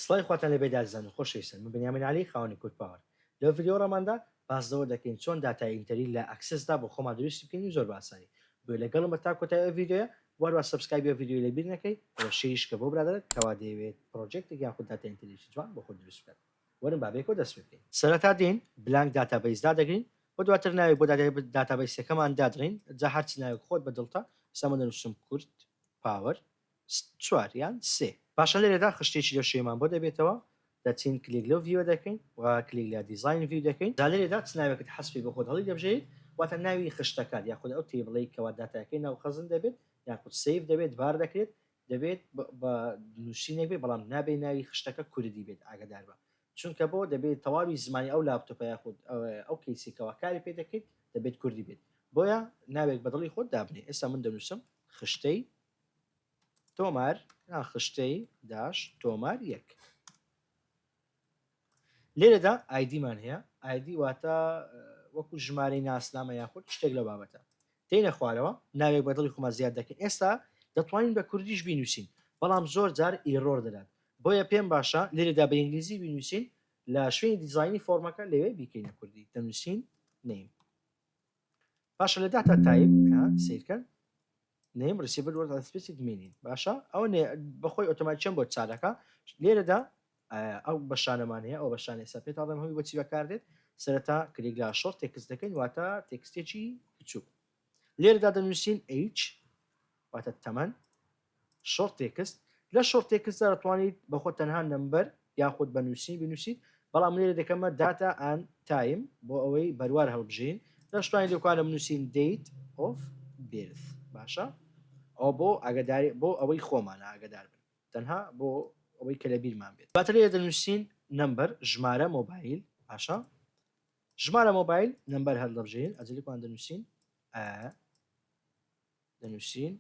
سڵی خواتان لە بێدازان و خۆشەویستن من بنیامین علی خاوەنی کورت پاوەر لەو ڤیدیۆڕەماندا باسەوە دەکەین چۆن داتای ئینتەری لە ئەکسسدا بۆ خۆمان دروستی بکەین و زۆر باسانی بۆ لەگەڵم بە تا کۆتایی ئەو ڤیدیۆیە وەروە سبسکرایب ئەو ڤیدیۆ لەبیر نەکەی بۆ شەریش کە بۆ برادرت کەوا دەیەوێت پرۆجێکتێک یان خۆ داتای ئینتەریشی جوان بۆ خۆ دروست بکات وەرن بابێکەوە دەست بکەین سەرەتا دێن بلانک داتابەیزدا دەگرین بۆ دواتر ناوێت بۆ داتابەیسەکەمان دادڕین جا هەرچی ناوێت خۆت بەدڵتە سەمە دەنووسم کورت پاوەر 4 یان 3 پاشە لێرەدا خشتێکی لە شێمان بۆ دەبێتەوە دەچین کلیک لەو ڤیۆ دەکەین و کلیک لە دیزاین ڤیو دەکەین دا لێرەدا چ ناوێکت حەسبی بە خۆت هەڵی دەبژێت واتە ناوی خشتەکان یاخود ئەو تێبڵەی کەوا داتاکەی ناو خەزن دەبێت یاخود سیف دەبێت بار دەکرێت دەبێت بە نووسینێک بێت بەڵام نابێت ناوی خشتەکە کوردی بێت ئاگدار بە چونکە بۆ دەبێت تەواوی زمانی ئەو لاپتۆپە یاخود ئەو کەیسێکەوە کاری پێ دەکەیت دەبێت کوردی بێت بۆیە ناوێک بەدڵی خۆت دابنێ ئێستا من دەنووسم خشتەی تۆمار خشتەی داش تۆمار 1 لێرەدا ئایدیمان هەیە ئایدی واتە وەکو ژمارەی ناسنامە یاخود شتێک لە بابەتە تینە خوارەوە ناوێک بەدڵی خۆمان زیاد دەکەین ئێستا دەتوانین بە کوردیش بینوسین بەڵام زۆر جار ئیرۆر دەدات بۆیە پێم باشە لێرەدا بە ئینگلیزی بینوسین لە شوێنی دیزاینی فۆرمەکە لەوێ بیکەینە کوردی دەنووسین نیم باشە لە داتا تایپ سیرکەن نیم ریسیڤر وەرد سپیسیک مینین باشە ئەو بەخۆی ئۆتۆماتیکیان بۆ چارەکە لێرەدا ئەو بەشانەمان هەیە ئەو بەشانێ سا پێ تاڵم هەوی بۆچی بەکاردێت سەرەتا کلیک لە شۆرت تێکست دەکەین واتە تێکستێکی بچووک لێرەدا دەنووسین H واتە تەمەن شۆرت تێکست لە شۆرت تێکستدا دەتوانیت بەخۆ تەنها نمبەر یاخود بەنووسین بنووسیت بەڵام لێرە دەکەمە داتا ئان تایم بۆ ئەوەی بەروار هەڵبژین لە شتوانی دەکوانە بنووسین date of birth باشە ئەو بۆ ئاگداری بۆ ئەوەی خۆمانە ئاگدار بن تەنها بۆ ئەوەی کە لە بیرمان بێت باتە لێرە دەنووسین نمبەر ژمارە مۆبایل باشە ژمارە مۆبایل نمبەر هەڵدەبژین ئەجلیکوان دەنووسین دەنووسین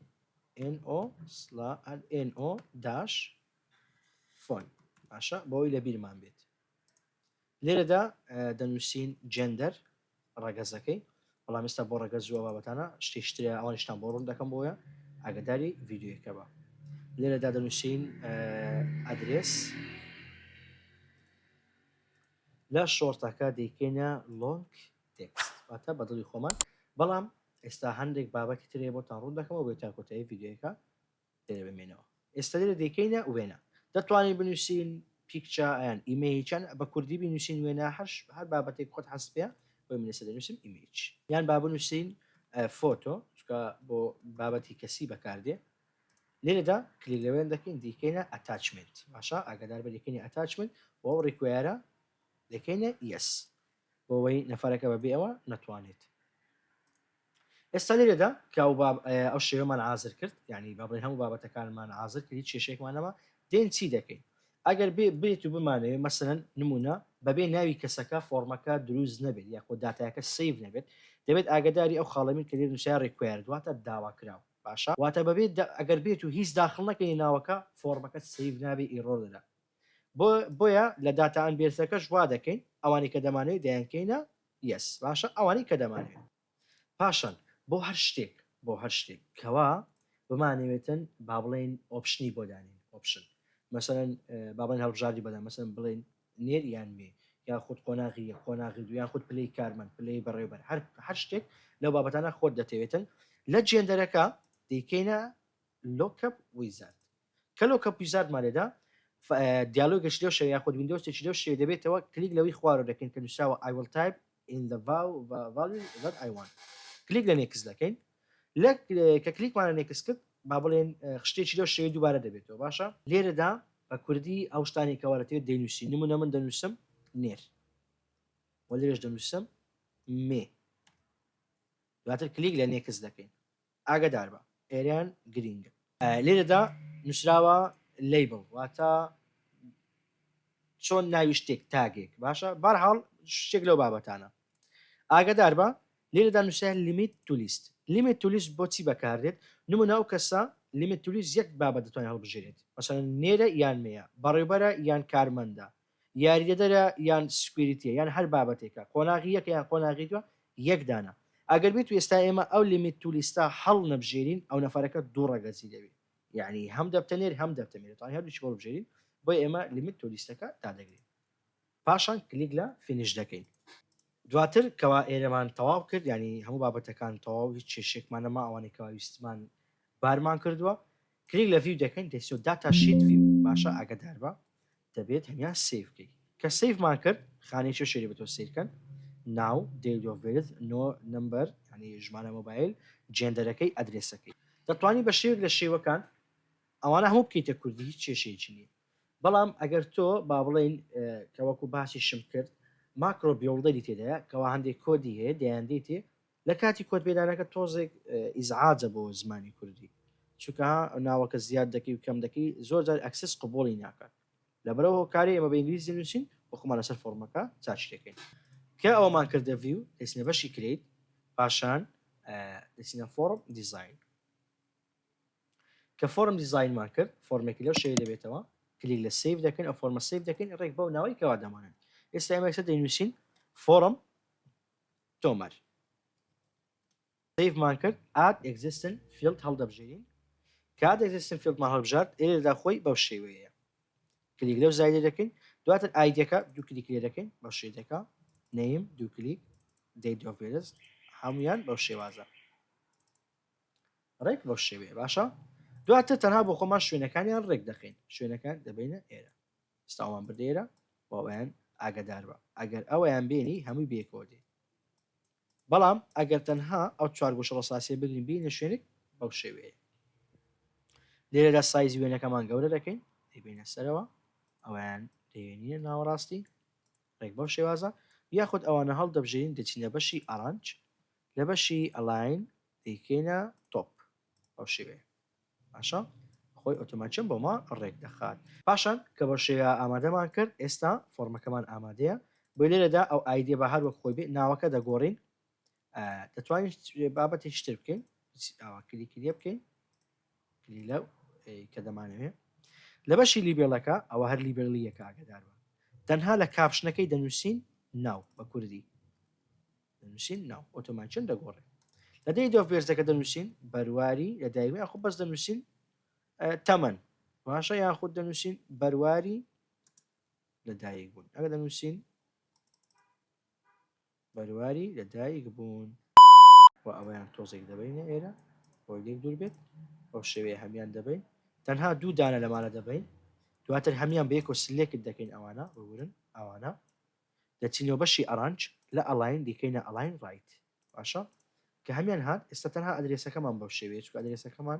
NO داش فۆن باشە بۆەوەی لە بیرمان بێت لێرەدا دەنووسین جندەر ڕەگەزەکەی بەڵام ئێستا بۆ ڕەگەز زووە بابەتانە شتێشترە ئەوانشتان بۆ ڕوون دەکەم بۆیە ئاگداری ڤیدیۆیەکە بە لێرەدا دەنووسین ئەدرێس لە شۆرتەکە دەیکەینە لۆنگ تێکست واتە بەدڵی خۆمان بەڵام ئێستا هەندێک بابەتی ترێ بۆتان ڕوون دەکەمەوە بۆ تا کۆتایی ڤیدیۆیەکە لێرە بمێنەوە ئێستا لێرە دەیکەینە وێنە دەتوانین بنووسین پیکچە یان ئیمەیجان بە کوردی بنووسین وێنە هەر بابەتێک خۆت حەست پێ بۆی من ئێستا دەنووسین ئیمەیج یان با بنووسین فۆتۆ چکە بۆ بابەتی کەسی بەکاردێ لێرەدا کلیک لەوێن دەکەین دیکەینە ئەتاچمنت باشە ئاگدار بە دیکەینی ئەتاچمنت بۆ ئەو ڕیکوێرە دەکەینە یەس بۆەوەی نەفەرەکە بەبێ ئەوە نەتوانێت ئێستا لێرەدا کە ئەو شێوەمان ئازر کرد یعنی بابڵین هەموو بابەتەکانمان ئازر کردی کێشێکمانەوە دێن چی دەکەین ئەگەر بێت و بمانەوێت مەسەرەن نمونە بەبێ ناوی کەسەکە فۆرمەکە دروست نەبێت یاخۆ داتایەکە سیڤ نەبێت دەبێت ئاگداری ئەو خاڵەمین کە لێر نووسیا ڕێکوێر دواتە داواکراوە باشە واتە بەبێت ئەگەر بێت و هیچ داخڵ نەکەی ناوەکە فۆرمەکە سیڤ نابێ ئیرۆر دەدا بۆیە لە داتان بێرسەکەش وا دەکەین ئەوانی کە دەمانوێت دەیانکەینە یەس باشە ئەوانی کە دەمانوێت پاشان بۆ هەر شتێک کەوا بمانەوێتن با بڵێن ئۆپشنی بۆ دانین ئۆپشن مەسەرەن با بڵێن هەڵبژاردی بەدەن مەسەرەن بڵێن نێر یان مێ یا خودت قۆناغی دویان خودت پلەی کارمەند پلەی بەڕێوبەر هەر شتێک لەو بابەتانە خۆت دەتەوێتن لە جێندەرەکە دەیکەینە لۆکەپ ویزارد کە لۆکەپ ویزاردمان لێدا دیالۆگەش لەو شێوەیە یاخود ویندۆزێکی لەو شێوەیە دەبێتەوە کلیک لەوەی خوارەوە دەکەین کە نووسراوە I will type in the value that I want کلیک لە نێکس دەکەین کە کلیکمانە نێکس کرد با بڵێن شتێکی لەو شێوەیە دووبارە دەبێتەوە باشە لێرەدا بە کوردی ئەو شتانی کەوارەتێت دەینووسی نمونە من دەنووسم نێر وە لێرەش دەنووسم مێ دواتر کلیک لە نێکس دەکەین ئاگدار بە ئێریان گرینگە لێرەدا نووسراوە لیبل واتە چۆن ناوی شتێک تاگێک باشە بەرحاڵ شتێک لەو بابەتانە ئاگدار بە لێرەدا نووسیا لیمیت تو لیست لیمیت تو لیست بۆچی بەکاردێت نمونە ئەو کەسە لیمیت تو لیست یەک بابەت دەتوانێت هەڵبژێرێت مەسەڵەن نێرە یان مەیە بەڕێوەبەرە یان کارمەندە یاریدەدەرە یان سکوێریتیە یان هەر بابەتێکە قۆناغی یەکە یان قۆناغی دووە یەک دانە ئەگەر بێت و ئێستا ئێمە ئەو لیمیت تو لیستە هەڵ نەبژێرین ئەو نەفەرەکە دوو ڕەگەزی دەبێت یعنی هەم دەبتەنێر هەم دەبتەمێت هەردووچ هەڵبژێرین بۆی ئێمە لیمیت تۆ لیستەکە دادەگرین پاشان کلیک لە فینیش دەکەین دواتر کەوا ئێرەمان تەواو کرد ینی هەموو بابەتەکان تەواو هیچ کێشێکمان نەما ئەوانەی کەوا ویستمان بارمان کردووە کلیک لە ڤیو دەکەین دەستۆ داتا شیت ڤیو باشە ئاگدار بە دەبێت هەمیان سیفکەی کە سیفمان کرد خانێکی شێری بە تۆ سیرکەن ناو دێدۆڤێت نۆ نمبەر ینی ژمارە مۆبایل جێندەرەکەی ئەدرێسەکەی دەتوانانی بە شێوک لە شێوەکان ئەوانە هەموو بکەیتە کوردی هیچ کێشەیەکی نیە بەڵام ئەگەر تۆ با بڵێن کەوەکو باسی شم کرد ماکرۆ بیۆڵدەری تێدایە کەوا هەندێک کۆدی هەیە دەیاندێتێ لە کاتی کۆت بێدانەکە تۆزێک ئیزعاجە بۆ زمانی کوردی چونکە ناوەکە زیاد دەکەی و کەم دەکەی زۆر جار ئەکسس قبولی ناکات لەبەرەوە کاری ئەمە بە ئینگلیزی نووسین وەکومان لەسەر فۆرمەکە چاچ دەکەین کە ئەومان کردە ڤیو دەچینە بەشی کریت پاشان دەچینە فۆرم دیزاین کە فۆرم دیزاینمان کرد فۆرمێکی لەو شێوەیە دەبێتەوە کلیک لە سیف دەکەین ئەو فۆرمە سیف دەکەین ڕێک بەو ناوەی کەوا دەمانن ئێستا ئێمە ئێستا دەینووسین فۆرم تۆمەر سیفمان کرد ئاد ئێگزیستن فیلد هەڵدەبژێرین کات ئێگزیستن فیلدمان هەڵبژارد ئێرەدا خۆی بەو شێوەیە کلیک لەو زایدە دەکەین دواتر ئایدەکە دوو کلیک لێ دەکەین بەو شێدەکە نەیم دوو کلیک دەیت ئۆف ڤێرز هەمویان بەو شێوازە ڕێک بەو شێوەیە باشە دواتر تەنها بۆ خۆمان شوێنەکانیان ڕێک دەخین شوێنەکان دەبینە ئێرە ستاوان بردێرە بۆ ئەویان ئاگدار بە ئەگەر ئەویان بینی هەمووی بێکەوە دێ بەڵام ئەگەر تەنها ئەو 4 گۆشە ڕساسی بگرین بینە شوێنێک بەو شێوەیە لێرەدا سایز وێنەکەمان گەورە دەکەین دەبینە سەرەوە ئەویان دەوێنینە ناوەڕاستی ڕێک بەو شێوازە یاخود ئەوانە هەڵ دەبژێن دەچینە بەشی ئارانج لە بەشی ئەلاین دەیکەینە تۆپ ئەو شێوەیە باشە خۆی ئۆتۆماتچن بۆمە ڕێک دەخات پاشان کە بە شێوە ئامادەمان کرد ئێستا فۆرمەکەمان ئامادەیە بۆ لێرەدا ئەو ئایدێ بە هەر وەک خۆی بێت ناوەکە دەگۆڕین دەتوانین بابەتی شتر بکەین کلیکی لێ بکەین کلی لەو کە دەمانەوێت لە بەشی لیبێڵەکە ئەوە هەر لیبرلیەکە ئاگدار بە تەنها لە کاپشنەکەی دەنووسین ناو بە کوردی دەنووسین ناو ئۆتۆماتچن دەگۆڕێت لە دەی دۆ بێرزەکە دەنووسین بەرواری لە دایمی خۆ بەس دەنووسین تەمەەن باشە یان خودت دەنووسین بەرواری لە دایک بوون ئەگە دەنووسین بەرواری لە دایک بوون و ئەوەیان تۆزێک دەبینە ئێرە بۆی لێک دوور بێت بەو شێوەیە هەمیان دەبین تەنها دوو دانە لەمانە دەبین دواتر هەمیان بە یەکۆ سلێکت دەکەین ئەوانە بورن ئەوانە دەچینەوە بەشی ئەرانج لە ئەلاین دیکەینە ئەلاین ڕایت باشە کە هەمیان هات ئێستا تەنها ئەدرێسەکەمان بەو شێوەیە چکە ئەدرێسەکەمان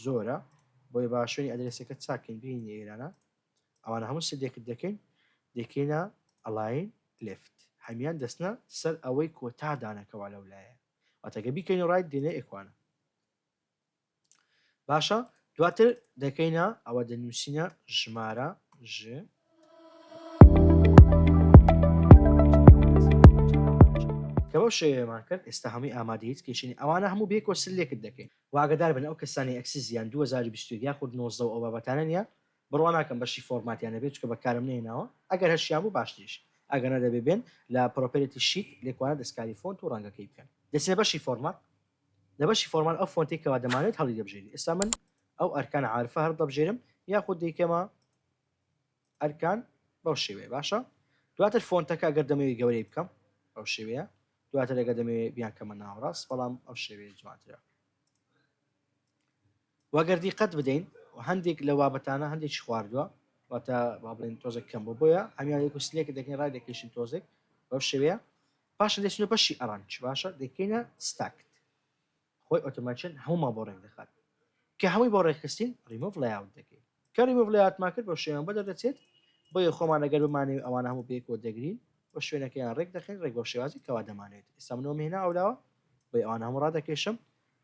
زۆرە بۆی باشوێنی ئەدرێسەکە چاکەین بینی ئێرانە ئەوانە هەموو سلێکت دەکەین دەکەینە ئەلاین لفت هەمیان دەستنە سەر ئەوەی کۆتا دانەکەوا لەولایە واتەگە بیکەین و ڕایت دێنێ ئێکوانە باشە دواتر دەکەینە ئەوە دەنووسینە ژمارە ژ کە بەو شێوەیەمان کرد ئێستا هەمووی ئامادەیت کێشنی ئەوانە هەموو بێکۆ سلێکت دەکەین واگەدار بن ئەو کەسانی ئەکسیزیان 2020 یاخود 90 ئەو بابەتانە نیە بڕوا ناکەم بەشی فۆرماتیانە بێت چکە بەکارم نێناوە ئەگەر هەشیان بوو باشتیش ئەگەر نەدەبێ بێن لە پرۆپەرەتی شیت لێکوانە دەستکاری فۆنت و ڕەنگەکەی بکەن دەچێت بەشی فۆرمات لە بەشی فۆرمان ئەو فۆنتێکەوە دەمانێت هەڵی دەبژێری ئێستا من ئەو ئەرکان عارفە هەر دەبژێرم یاخود دیکەمە ئەرکان بەو شێوەیە باشە دواتر فۆنتەکە ئەگەر دەمەوێت گەورەی بکەم ئەو شێوەیە دواتر ئەگە دەمەوێت بیان کەمە ناوەڕاست بەڵام ئەو شێوەیە جوانترە وەگەر دیقەت بدەین و هەندێک لە بابەتانە هەندێکی خواردووە واتە با بڵێن تۆزێک کەم بۆ بۆیە هەمیان لێک و سلێکە دەکەین ڕای دەکەشین تۆزێک بەو شێوەیە پاشە دەچینە بەشی ئەرانج باشە دەکەینە ستاکت خۆی ئۆتۆماتچن هەموومان بۆ ڕێک دەخات کە هەمووی بۆ ڕێکخستین ریمۆڤ لایاوت دەکەین کە ریمۆڤ لایاوتمان کرد بۆ شێوەیان بە دەردەچێت بۆیە خۆمان ئەگەر بمانێ ئەوانە هەموو بێکەوە دەگرین بۆ شوێنەکەیان ڕێک دەخین ڕێک بۆ شێوازی کەوا دەمانێت ئێستا منەوە مێنا ئەولاوە بۆی ئەوان هەموو ڕادەکێشم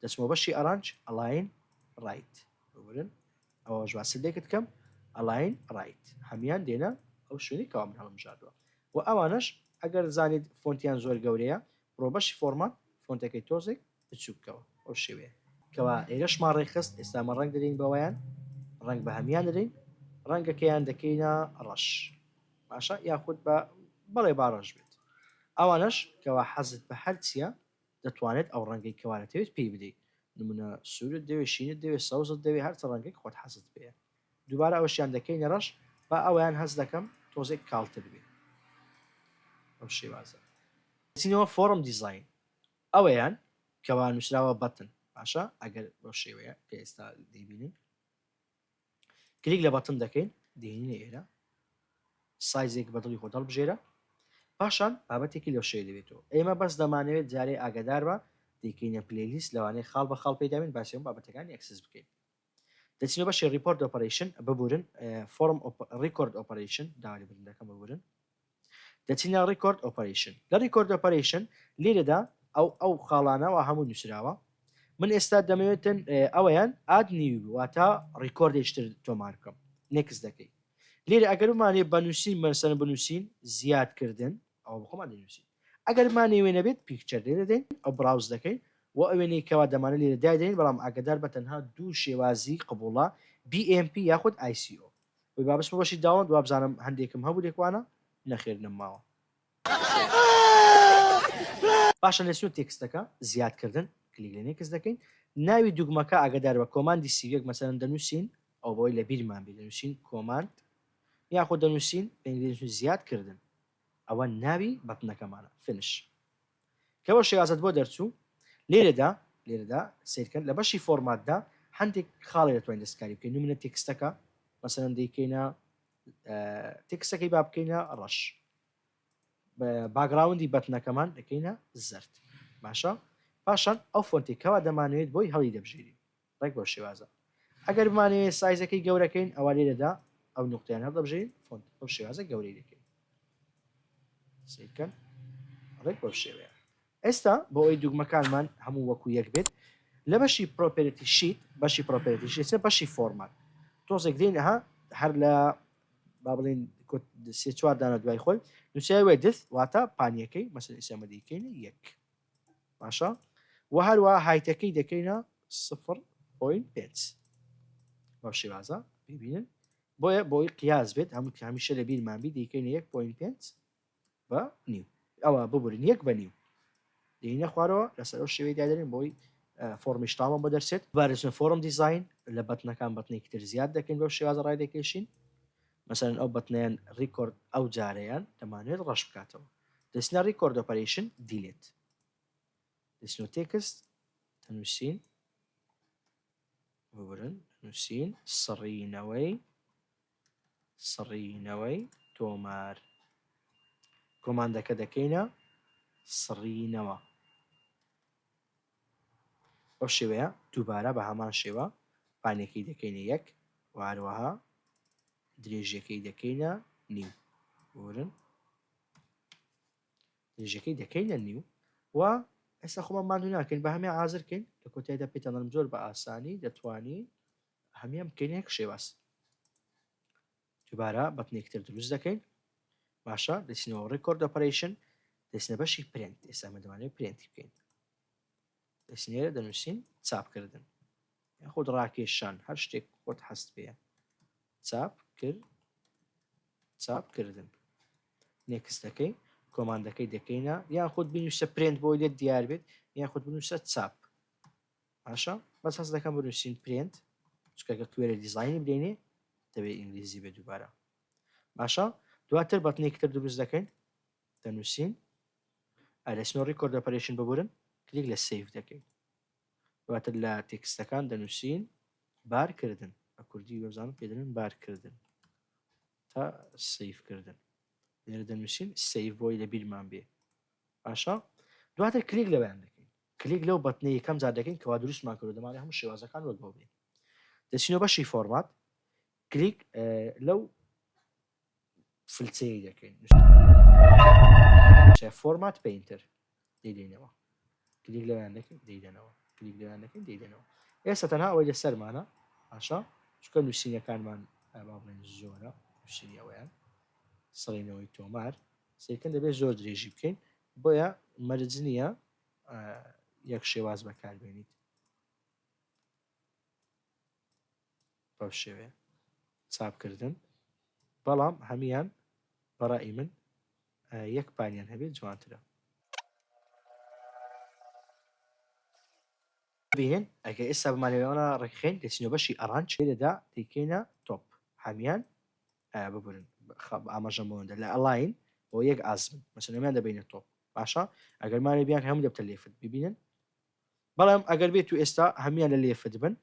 دەچمەوە بەشی ئەرانج ئەلاین ڕایت بورن ئەوە ژوا سلێکت کەم ئەلاین ڕایت هەمیان دێنە ئەو شوێنی کەوا من هەڵمژاردووە و ئەوانش ئەگەر زانیت فۆنتیان زۆر گەورەیە بڕۆ بەشی فۆرمات فۆنتەکەی تۆزێک بچووکەوە ئەو شێوەیە کەوا ئێرەشمان ڕێکخست ئێستامان ڕەنگ دەدەین بەوەیان ڕەنگ بە هەمیان دەدەین ڕەنگەکەیان دەکەینە ڕەش باشە یاخود بە بەڵێ باڕەش بێت ئەوانش کەوا حەزت بە هەر چیە دەتوانێت ئەو ڕەنگەی کەواتەوێت پێی بدەیت نمونە سوورت دەوێت شینت دەوێت سەوزت دەوێت هەر چ ڕەنگێک خۆت حەزت پێە دووبارە ئەوشیان دەکەینە ڕەش بە ئەویان هەست دەکەم تۆزێک کاڵتر بێ ئەو شێوازە چینەوە فۆرم دیزاین ئەوەیان کەوا نووسراوە بەتن باشە ئەگەر بۆ شێوەیە کە ئێستا دەیبینین کلیک لە بەتن دەکەین دێنینە ئێرە سایزێک بەدڵی خۆ دەڵبژێرە پاشان بابەتێکی لەو شێ دەبێتەوە ئێمە بەس دەمانەوێت جارێ ئاگدار بە دیکەینە پللیست لەوانەیە خاڵ بە خاڵ پێدامین باسیەوە بابەتەکانی ئەکسس بکەین دەچینە بەشی ریپۆرت ئۆپەرەیشن ببورن فۆرم ریکۆرد ئۆپەرەیشن داوای بردنەکەم ببورن دەچینە ریکۆرد ئۆپەرەیشن لە ریکۆرد ئۆپەرەیشن لێرەدا ئەو خاڵانەوە هەموو نووسراوە من ئێستا دەمەوێتن ئەوەیان ئاد نیو واتە ریکۆردێشتر تۆمار بکەم نێکس دەکەی لێرە ئەگەرمانێ بەنووسین مەسەن بنووسین زیادکردن ئەو بخۆمان دەنووسین ئەگەرمانێوێ نەبێت پیکچەر لێرە دێن ئەو براوز دەکەین و ئەوێنەی کەوا دەمانە لێرە دادێن بەڵام ئاگدار بە تەنها دوو شێوازی قبوڵە BMP یاخود ICO وی بابسم بەشی داوەند وابزانم هەندێکم هەبوو لێکوانە نەخێر نماوە باشە لەسنو تێکستەکە زیادکردن کلیک لە نێکس دەکەین ناوی دوگمەکە ئاگدار بە کۆماندی سیوێک مەسەرەن دەنووسین ئەو بۆی لە بیرمان بێ دەنووسین کۆماند یاخۆ دەنووسین بەنگلیزی زیادکردن ئەوە ناوی بەتنەکەمانە فنش کەەوە شێوازت بۆ دەرچوو لێرەدا سیرکەن لە بەشی فۆرماتدا هەندێک خاڵی دەتوانین دەستکاری بکەین نمونە تێکستەکە مەسەرەن دەیکەینە تێکستەکەی با بکەینە ڕەش باگراوندی بەتنەکەمان دەکەینە زرد باشە پاشان ئەو فۆنتێکەوە دەمانوێت بۆی هەڵی دەبژێری ڕێک بۆ شێوازە ئەگەر بمانوێت سایزەکەی گەورەکەین ئەوە لێرەدا ئەو نقطیان هەڵدەبژێن فۆنت ئەو شێوازە گەورەی دەکەین سیرکەن ڕێک بۆ شێوەیە ئێستا بۆ ئەوی دوگمەکانمان هەموو وەکو یەک بێت لە بەشی پرۆپەرەتی شیت بەشی پرۆپەرەتی شیت بەشی فۆرمات تۆزێک دێنەها هەر لە با بڵێن سێ چوار دانە دوای خۆی نووسیاوێ دەست واتە پانیەکەی مەسەر ئێسێمە دیکەینە یەک باشە و هەروە هایتەکەی دەکەینە 0.5 بەو شێوازە ببینن بۆیە بۆی قیاس بێت هەمیشە لە بیرمان بی دیکەینە 1.5 بە نیو ئەوە ببورین یەک بە نیو دێنە خوارەوە لەسەر ئەو شێوەی دادرین بۆی فۆرمیشتاوە بۆ دەرسێت بارزن فۆرم دیزاین لە بەتنەکان بەتنێکی تر زیاد دەکەین بەو شێوازە ڕای دەکێشین مثلا ئەو بەتنیان ریکۆرد ئەو جارەیان دەمانێت ڕەش بکاتەوە دەستنا ریکۆرد ئۆپەرەیشن دیلێت دەستنەوە تێکست تەنووسین ببرن نووسین سڕینەوەی تۆمار کۆماندەکە دەکەینە سڕینەوە ئەو شێوەیە دووبارە بە هەمان شێوە پانێکی دەکەینە یەک واروەها درێژەکەی دەکەینە نیو بورن درێژەکەی دەکەینە نیو و ئێستا خۆمان ماندوو ناکەین بە هەمێ ئازرکەین لە کۆتاییدا پێتەڵم زۆر بە ئاسانی دەتوانین هەمیان بکەینێک شێواز دووبارە بەتنێکتر دروست دەکەین باشە دەچینەوە ڕێکۆرد ئۆپەرەیشن دەچنە بەشی پرنت ئێستا دەمانێت پرێنتی بکەین دەچنێرە دەنووسین چاپکردن خۆت ڕاکێشان هەر شتێک خۆت هەست پێە چاپکردن نێکس دەکەی کۆماندەکەی دەکەینە یان خۆت بنووسە پرێنت بۆی لێت دیار بێت یان خۆت بنووسە چاپ باشە بەس هەست دەکەم بنووسین پرێنت چکەکە کوێرە دیزاینی بدەینێ دەبێت ئینگلیزی بێت دووبارە باشە دواتر بەتنێکتر دروست دەکەین دەنووسین ئەلەسنۆ ریکۆرد ئۆپەرەیشن ببورن کلیک لە سیف دەکەین دواتر لە تێکستەکان دەنووسین بارکردن بە کوردی وەبزانم پێدرن بارکردن تا سیفکردن لێرە دەنووسین سیف بۆی لە بیرمان بێ باشە دواتر کلیک لەوەیان دەکەین کلیک لەو بەتنە یەکەم جار دەکەین کەوا دروستمان کرد دەمانێت هەموو شێوازەکان وەک بۆ بێ دەچینەوە بەشی فۆرمات کلیک لەو فلچەیە دەکەین فۆرمات پێینتر دەیدەینەوە کلیک لەوەیان دەکەین دەیدەنەوە کلیک لەوەیان دەکەین دەیدەنەوە ئێستا تەنها ئەوەی لەسەرمانە باشە چکە نووسینەکانمان با بڵێن زۆرە نووسینی ئەوەیان سڕینەوەی تۆمار سێکەن دەبێت زۆر درێژی بکەین بۆیە مەرج نییە یەک شێواز بەکاربێنیت بەو شێوەیە چاپکردن بەڵام هەمیان بەڕای من یەک پانیان هەبێت جوانترە ببینن ئەگە ئێستا بمانەوەیانە ڕێکخێن دەچینەوە بەشی ئەڕانج لێرەدا دەیکەینە تۆپ هەمیان ببورن ئاماژەمەوەدا لە ئەلاین بۆ یەک ئازم مەسەلەمیان دەبینە تۆ باشە ئەگەرمانە بیان هەموو دەبتە لێفت ببینن بەڵام ئەگەر بێت و ئێستا هەمیان لە لێفت بن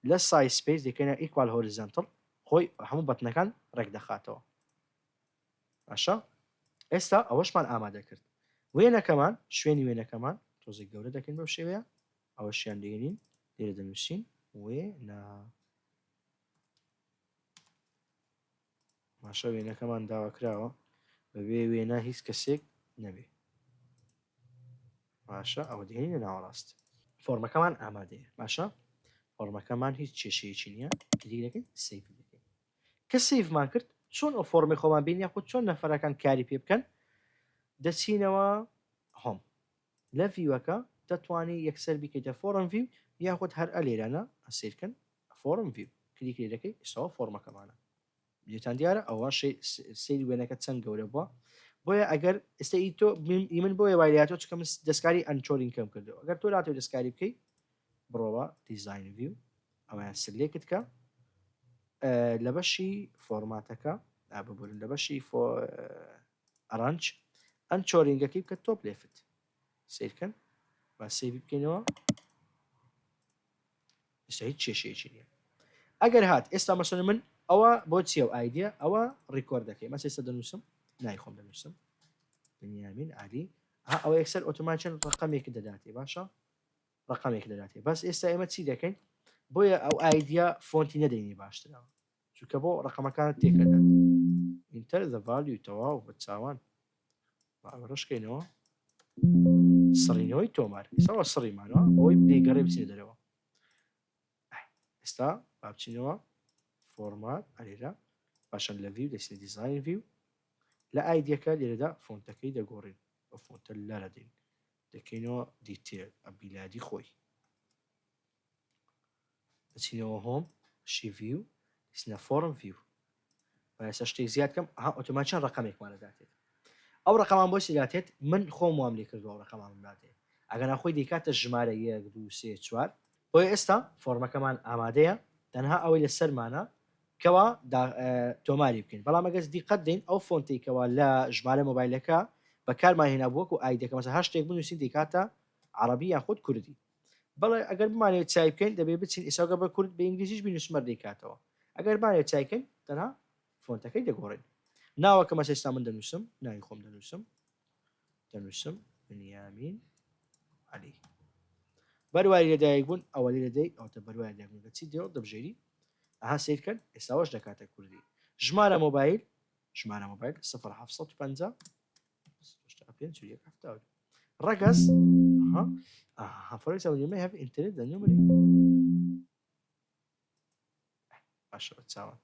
لە سای سپیس دەکەینە ئیکوال هۆریزانتڵ خۆی هەموو بەتنەکان ڕێک دەخاتەوە باشە ئێستا ئەوەشمان ئامادە کرد وێنەکەمان شوێنی وێنەکەمان تۆزێک گەورە دەکەین بەو شێوەیە ئەوەشیان دێنین لێرە دەنووسین وێنە ماشە وێنەکەمان داواکراوە بەبێ وێنە هیچ کەسێک نەبێ باشە ئەوە دێنینە ناوەڕاست فۆرمەکەمان ئامادەیە باشە فۆرمەکەمان هیچ کێشەیەکی نییە کلیک دەکەین سیڤ دەکەین کە سیڤمان کرد چۆن ئەو فۆرمی خۆمان بین یاخود چۆن نەفەرەکان کاری پێ بکەن دەچینەوە هۆم لە ڤیوەکە دەتوانی یەکسەر بیکەیتە فۆرم ڤیو یاخود هەر ئەلێرانە ئەسیرکەن فۆرم ڤیو کلیک لێ دەکەی ئێستاوە فۆرمەکەمانە بێتان دیارە ئەوە سەیری وێنەکە چەند گەورە بووە بۆیە ئەگەر ئێستا تۆ من بۆیە وایلاتۆ چکە من دەستکاری ئەنچۆرین کەم کردەوە ئەگەر تۆ راتەوە دەستکاری بکەیت بڕۆوە دیزاین ڤیو ئەویان سلێکت کە لە بەشی فۆرماتەکە ببورن لە بەشی ئەرانج ئەنچۆرینگەکەی بکە تۆپ لێفت سیرکەن با سێوی بکەینەوە ئێستا هیچ کێشەیەکی نییە ئەگەر هات ئێستا مەسەڵەن من ئەوە بۆ چیە و ئایدیا ئەوە ڕیکۆرد دەکەی مەس ئێستا دەنووسم نایخۆم دەنووسم بنیامین عالی ئەوە یەکسەر ئۆتۆماتیکەن ڕقەمێک دەداتێ باشە ڕقەمێک دەداتێ بەس ئێستا ئێمە چی دەکەین بۆیە ئەو ئایدیا فۆنتی نەدەینی باشترەوە چونکە بۆ ڕقەمەکانت تێکەدات ئینتەر دە ڤالیو تەواو بە چاوان ڕشکەینەوە سڕینەوەی تۆمار ئێستاوە سڕیمانەوە بۆی بێگەڕێ بچینە دەرەوە ئێستا با بچینەوە فۆرمات ئەلێرە باشن لە ڤیو دەچینە دیزاین ڤیو لە ئایدیەکە لێرەدا فۆنتەکەی دەگۆڕین بە فۆنتە لەرە دێن دەکەینەوە دیتێل ئەبیلادی خۆی دەچینەوە هۆم شی ڤیو دەچینە فۆرم ڤیو ئێستا شتێک زیاد کەم ئۆتۆماتیکەن ڕقەمێکمان دەداتێت ئەو ڕقەمان بۆ سیلاتێت من خۆم وام لێ کردەوە ڕقەمان داتێت ئەگەر ناخۆی دەکاتە ژمارە 1 2 3 4 بۆیە ئێستا فۆرمەکەمان ئامادەیە تەنها ئەوەی لە سەرمانە کەوا تۆماری بکەین بەڵام ئەگەر دیقەت دێن ئەو فۆنتێکەوە لە ژمارە مۆبایلەکە بەکارمان هێنا بووەک و ئایدەکە مەسە هەر شتێک بنووسین دیکاتە عەرەبی یاخود کوردی بەڵێ ئەگەر بمانێت چای بکەین دەبێ بچین ئێساگە بە کورد بە ئینگلیزیش بنووسمەر دەیکاتەوە ئەگەر بانێت چایکەین تەنها فۆنتەکەی دەگۆڕین ناوەکە مەسە ئێستا من دەنووسم ناوی خۆم دەنووسم بنیامین عەلی بەروای لەدایک بوون ئەوە لێ دەدەی ئەوتە بەروای لەدایک چی دێوە دەبژێری ئەها سیرکەن ئێستاوەش دەکاتە کوردی ژمارە مۆبایل 0750 ڕەگەز for example, you may have internet the numeric باشە چاوە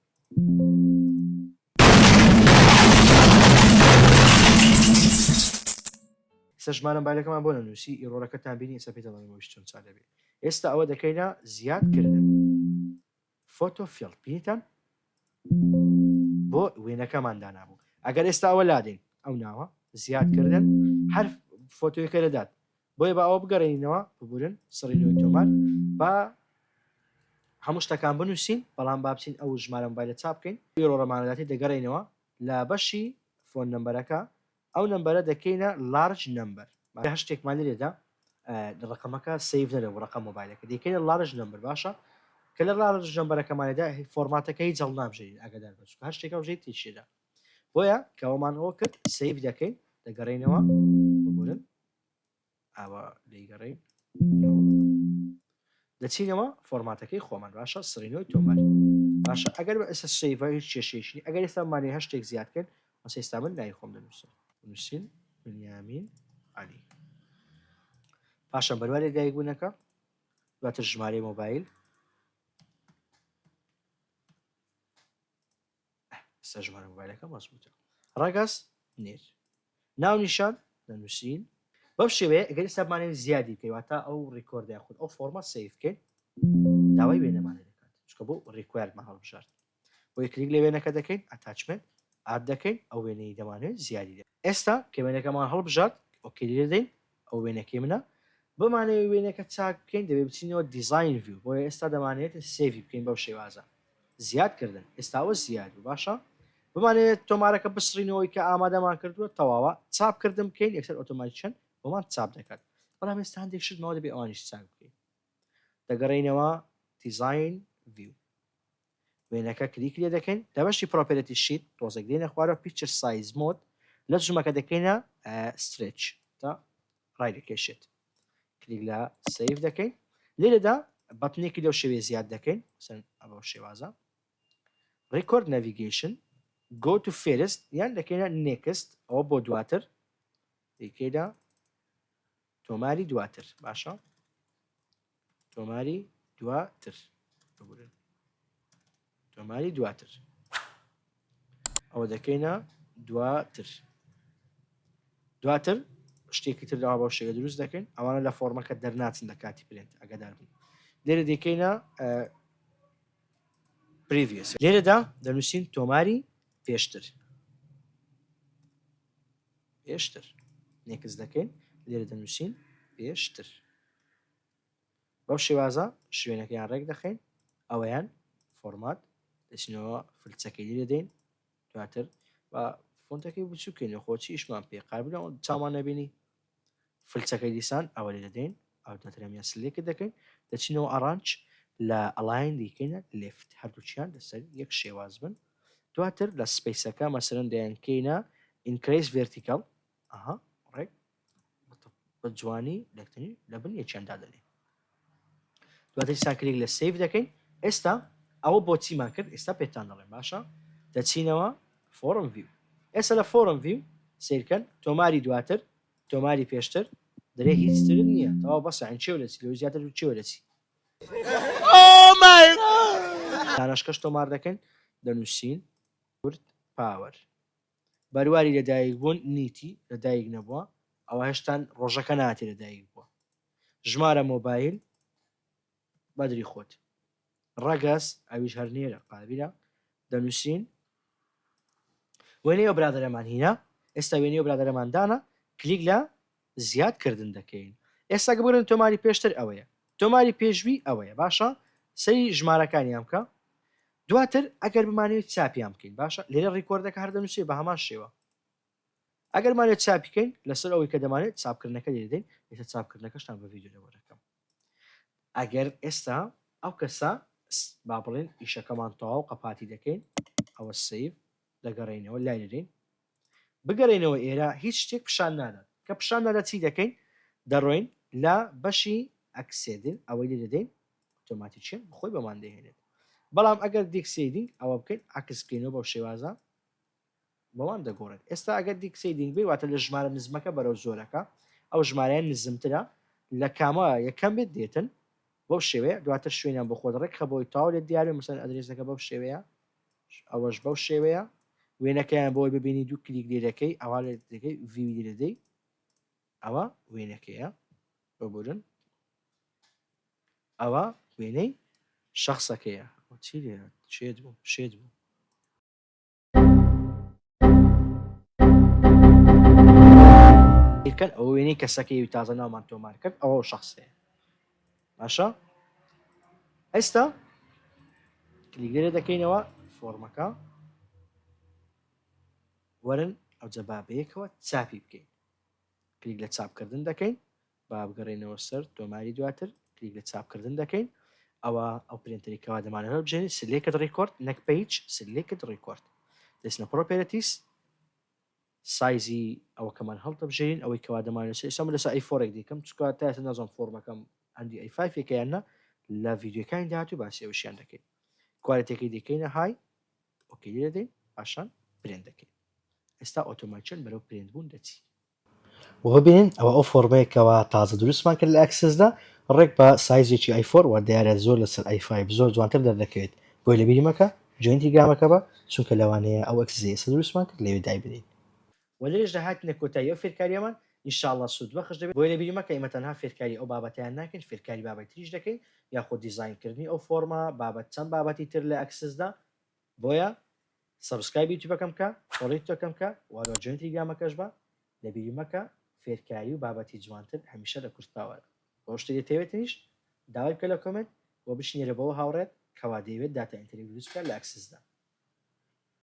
ژمارە مۆبایلەکەمان بۆ نەنووسی ئیرۆرەکەتان بینی ئێستا پێتان دەڵێمەوە چۆن چا دەبێت ئێستا ئەوە دەکەینە زیادکردن فۆتۆ فیڵ بینیتان بۆ وێنەکەمان دانابوو ئەگەر ئێستا ئەوە لادین ئەو ناوە زیادکردن هەر فۆتۆیەکە دەدات بۆیە بە ئەوە بگەڕێنینەوە ببورن سڕینەوەی تۆمار با هەموو شتەکان بنووسین بەڵام با بچین ئەو ژمارە مۆبایلە چاپ بکەین ئیرۆڕەمانەداتی دەگەڕێنەوە لە بەشی فۆن نمبەرەکە ئەو نمبەرە دەکەینە لارج نمبەر هەر شتێکمان لێدا ڕقەمەکە سیڤ نەرەوە ڕقەم مۆبایلەکە دەکەینە لارج نمبەر باشە کە لە لارج نمبەرەکەمانێدا فۆرماتەکەی جەڵ نابژێرین ئەگەدار بچووکە هەر شتێکە بژێت تێشێدا بۆیە کەەوەمان ئەوە کرد سیڤ دەکەین دەگەڕێنەوە ببورن ئاوە لێگەڕین دەچینەوە فۆرماتەکەی خۆمان باشە سڕینەوەی تۆمار باشە ئەگەر بە ئێستا سیڤە هیچ کێشەیەکی ئەگەر ئێستا مانێ هەر شتێک زیادکەن مەسە ئێستا من ناوی خۆم دەنووسین بنیامین عەلی پاشان بەروای لەدایک بوونەکە دواتر ژمارەی مۆبایل ئێستا ژمارە مۆبایلەکە مەزبووتە ڕەگەز نێر ناو نیشان دەنووسین بەو شێوەیە ئەگەر ئێستا بمانێت زیادی بکەیواتە ئەو ڕیکۆردە یاخود ئەو فۆرمەت سیڤ بکەین داوای وێنەمانە دەکات چکە بۆ ڕیکوایرمان هەڵبژارد بۆیە کلیک لە وێنەکە دەکەین ئەتاچمنت ئاد دەکەین ئەو وێنەی دەمانێت زیادی دێت ئێستا کە وێنەکەمان هەڵبژارد ئۆکێ لێ دەین ئەو وێنەکەی منە بمانەوە وێنەکە چاک بکەین دەبێت بچینەوە دیزاین ڤیو بۆیە ئێستا دەمانێت سیڤی بکەین بەو شێوازە زیادکردن ئێستاوە زیاد باشە بمانێت تۆمارەکە بسڕینەوەی کە ئامادەمان کردووە تەواوە چاپکردم بکەین یەکسەر ئۆتۆماتیکەن بۆمان چاپ دەکات بەڵام ئێستا هەندێک شتمەوە دەبێ ئەوانیش چاپ بکەین دەگەڕێینەوە دیزاین ڤیو وێنەکە کلیک لێ دەکەین لە بەشی پرۆپەرەتی شیت تۆزێک دێنە خوارەوە پیکچر سایز مۆد لە زومەکە دەکەینە سترێچ تا ڕای دەکێشێت کلیک لە سیف دەکەین لێرەدا بەتنێکی لەو شێوێ زیاد دەکەین ئەوە شێوازە ڕیکۆرد نەڤیگەیشن گۆ تو فێرست یان دەکەینە نێکست ئەوە بۆ دواتر دیکەیدا تۆماری دواتر باشە تۆماری دواتر تۆماری دواتر ئەوە دەکەینە دواتر شتێکی تر لەوا بەو شێوە دروست دەکەین ئەوانە لە فۆرمەکە دەرناچن لە کاتی پرنت ئەگەدار بن لێرە دەکەینە پریڤیس لێرەدا دەنووسین تۆماری پێشتر نێکس دەکەین لێرە دەنووسین پێشتر بەو شێوازە شوێنەکەیان ڕێک دەخەین ئەوەیان فۆرمات دەچینەوە فلچەکەی لێ دەدەین دواتر بە فۆنتەکەی بچووکەینە خۆچی ئیشمان پێ قابلە چامان نەبینی فلچەکەی دیسان ئەوە لێ دەدەین ئەو دەترەمیان سلێکت دەکەین دەچینەوە ئەڕانج لە ئەلاین دیکەینە لفت هەردووچیان لەسەر یەک شێواز بن دواتر لە سپیسەکە مەسەرەن دەیانکەینە ئینکریس ڤێرتیکەڵ ئەها ڕێک بە جوانی لەکتنی لە بن یەکیاندا دەنێ دواتر ساکلیک لە سیف دەکەین ئێستا ئەوە بۆچیمان کرد ئێستا پێتان دەڵێن باشە دەچینەوە فۆرم ڤیو ئێستا لە فۆرم ڤیو سیرکەن تۆماری دواتر تۆماری پێشتر دەرێ هیچ ترن نییە تەواو بەسەعین چێو لەچی لەوەی زیاتر چێوە دەچی دانەشکەش تۆمار دەکەن دەنووسین کورد پاوەر بەرواری لەدایک بوون نیتی لەدایک نەبووە ئەوە هێشتان ڕۆژەکە ناتێ لەدایک بووە ژمارە مۆبایل بەدری خۆت ڕەگەز ئەویش هەر نێرە قابلە دەنووسین وێنەی ئەو برادەرەمان هینە ئێستا وێنەی ئەو برادەرەماندانە کلیک لە زیادکردن دەکەین ئێستا بگرن تۆماری پێشتر ئەوەیە تۆماری پێشوی ئەوەیە باشە سەری ژمارەکانیان بکە دواتر ئەگەر بمانێت چاپیان بکەین باشە لێرە ڕیکۆردەکە هەر دەنووسێ بە هەمان شێوە ئەگەر مانێت چاپیکەین لەسەر ئەوەی کە دەمانێت چاپکردنەکە لێدەین ئێستا چاپکردنەکەشتان بە ڤیدیۆ لەوەرەکەم ئەگەر ئێستا ئەو کەسە با بڵێن ئیشەکەمان تەواو قەپاتی دەکەین ئەوە سیف دەگەڕێنەوە لای دەدەین بگەڕێنەوە ئێرە هیچ شتێک پیشان نادات کە پیشان نادە چی دەکەین دەڕۆین لە بەشی ئەکسێدن ئەوەی لێ دەدەین ئۆتۆماتیکیان خۆی بەمان دەهێنێت بەڵام ئەگەر دیکسیدینگ ئەوە بکەین عکس بکەینەوە بەو شێوازە بەوان دەگۆڕێت ئێستا ئەگەر دیکسیدینگ بێ واتە لە ژمارە نزمەکە بەرەو زۆرەکە ئەو ژمارەیان نزمترە لە کامە یەکەم بێت دێتن بەو شێوەیە دواتر شوێنیان بۆ خۆ دەڕێک کە بۆی تاو لێت دیارێ مەسەن ئەدرێسەکە بەو شێوەیە ئەوەش بەو شێوەیە وێنەکەیان بۆی ببینی دوو کلیک لێرەکەی ئەوە لێ دەکەی ڤیو لێدەی ئەوە وێنەکەیە بۆ بورن ئەوە وێنەی شخصەکەیە چی لێرە شێت بوو شێت بوو کەن ئەو وێنەی کەسەکەی تازە ناومان تۆمار کرد ئەوە شخصەیە باشە ئێستا کلیک لێرە دەکەینەوە فۆرمەکە وەرن ئەو جەبابەیەکەوە چاپی بکەین کلیک لە چاپکردن دەکەین با بگەڕێنەوە سەر تۆماری دواتر کلیک لە چاپکردن دەکەین ئەوە ئەو پرینتەرێکەوە دەمانەوە بژێنین سلێکت ڕیکۆرد نەک پیج سلێکت ڕیکۆرد دەچنە پرۆپێرەتیس سایزی ئەوە کەمان هەڵتە بژێرین ئەوەی کەوا دەمانێت ئێستا لەسەر ئەی فۆرێک دیکەم چکات تا نەزان فۆرمەکەم هەندی ئەی فایفێکیانە لە ڤیدیۆکانی داهاتوو باسی ئەوشیان دەکەین کوالەتێکی دیکەینە های ئۆکەی لێ دەدەین پاشان پرێنت دەکەین ئێستا ئۆتۆماتیکەن بەرەو پرێنت بوون دەچی وبینین ئەو فۆرمەیەکەوە تازە دروستمان کرد لە ئەکسسدا ڕێک بە سایزێکی ئایفۆر و دیارە زۆر لەسەر ئایفایب زۆر جوانتر دەردەکەوێت بۆی لە بیریمەکە جوینتی گامەکە بە چونکە لەوانەیە ئەو ئەکسزیسە دروستمان کرد لەوێ دای بدەین وەلێش داهاتنە کۆتایی ئەو فێرکاریەمان ئینشاءڵڵا سوود بەخش دەبێت بۆی لە بیریمەکە ئێمە تەنها فێرکاری ئەو بابەتیان ناکەین فێرکاری بابەتی تریش دەکەین یاخۆ دیزاینکردنی ئەو فۆرمە بابەت چەند بابەتی تر لە ئەکسسدا بۆیە سبسکرایب یوتیوبەکەم کە فۆڵۆی تۆکەم کە واروە جوینتی گامەکەش بە لە بیریمەکە فێرکاری و بابەتی جوانتر هەمیشە لە کورتاوە بۆ شتێ دەتەوێتنیش داوای بکە لە کۆمنت بۆ بشنیرە بەوە هاوڕێت کەوا دەیەوێت داتا ئینتەری دروست بکات لە ئەکسسدا